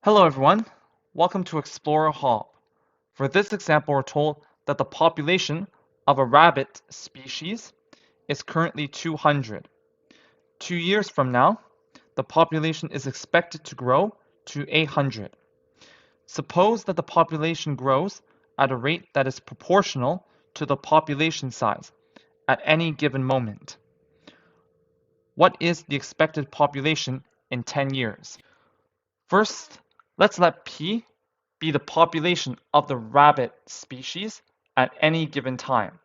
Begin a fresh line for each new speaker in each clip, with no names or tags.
Hello everyone, welcome to Explorer Hall. For this example, we're told that the population of a rabbit species is currently 200. 2 years from now, the population is expected to grow to 800. Suppose that the population grows at a rate that is proportional to the population size at any given moment. What is the expected population in 10 years? First, let's let P be the population of the rabbit species at any given time.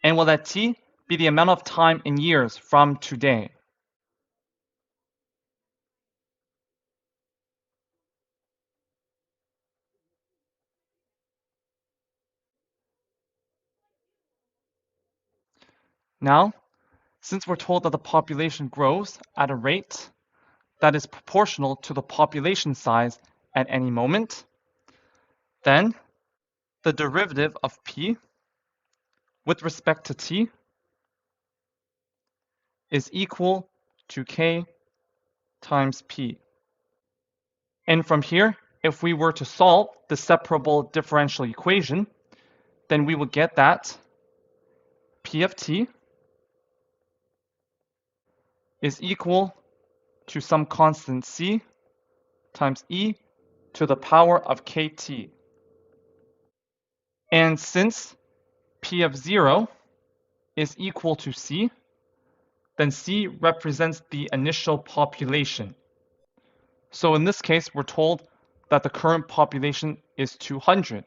And we'll let T be the amount of time in years from today. Now, since we're told that the population grows at a rate that is proportional to the population size at any moment, then the derivative of P with respect to T is equal to K times P. And from here, if we were to solve the separable differential equation, then we would get that P of t is equal to some constant c times e to the power of kt. And since P of 0 is equal to c, then c represents the initial population. So in this case, we're told that the current population is 200,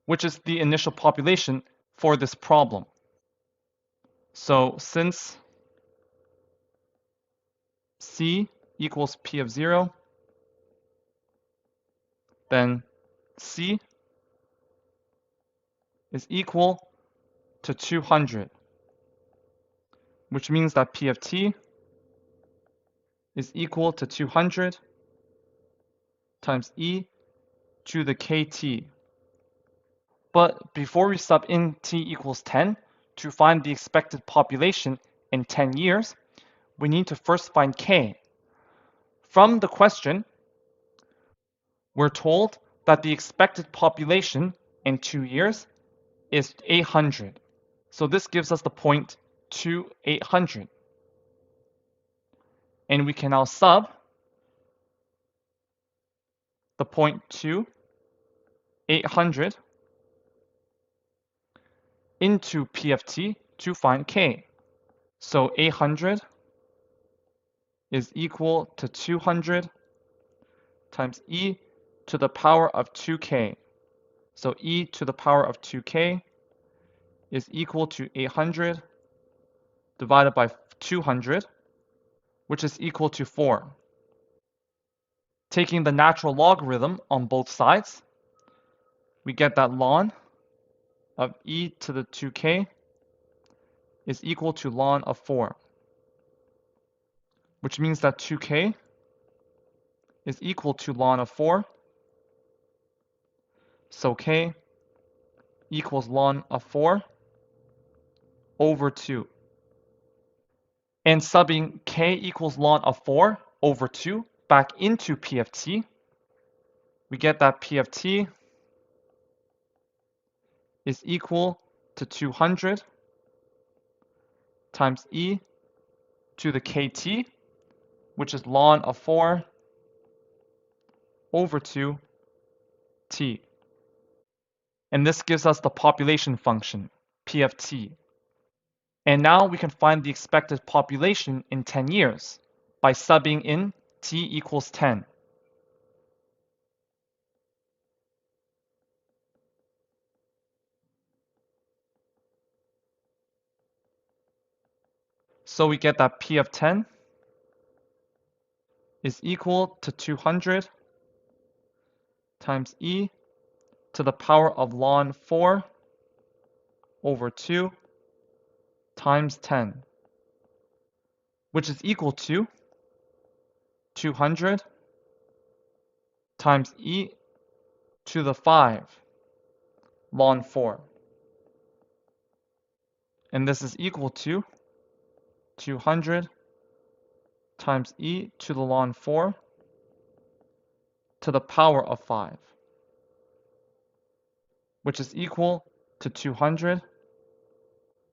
which is the initial population for this problem. So since c equals P of 0, then c is equal to 200, which means that P of t is equal to 200 times e to the kt. But before we sub in t equals 10 to find the expected population in 10 years, we need to first find k. From the question, we're told that the expected population in 2 years is 800. So this gives us the point to 800. And we can now sub the point to 800 into P of t to find k. So 800 is equal to 200 times e to the power of 2k. So e to the power of 2k is equal to 800 divided by 200, which is equal to 4. Taking the natural logarithm on both sides, we get that ln of e to the 2k is equal to ln of 4, which means that 2k is equal to ln of 4. So k equals ln of 4 over 2. And subbing k equals ln of 4 over 2 back into P of t, we get that P of t is equal to 200 times e to the kt, which is ln of 4 over 2 t. And this gives us the population function, P of t. And now we can find the expected population in 10 years by subbing in t equals 10. So we get that P of 10 is equal to 200 times e to the power of ln 4 over 2 times 10, which is equal to 200 times e to the 5 ln 4. And this is equal to 200 times e to the ln 4 to the power of 5, which is equal to 200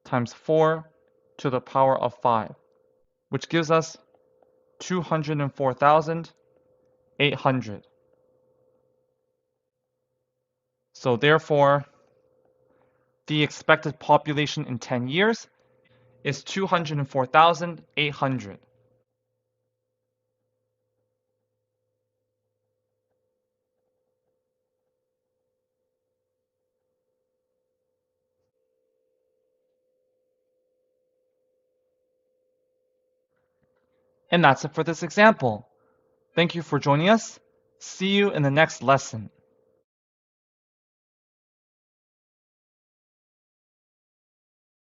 times 4 to the power of 5, which gives us 204,800. So therefore, the expected population in 10 years is 204,800. And that's it for this example. Thank you for joining us. See you in the next lesson.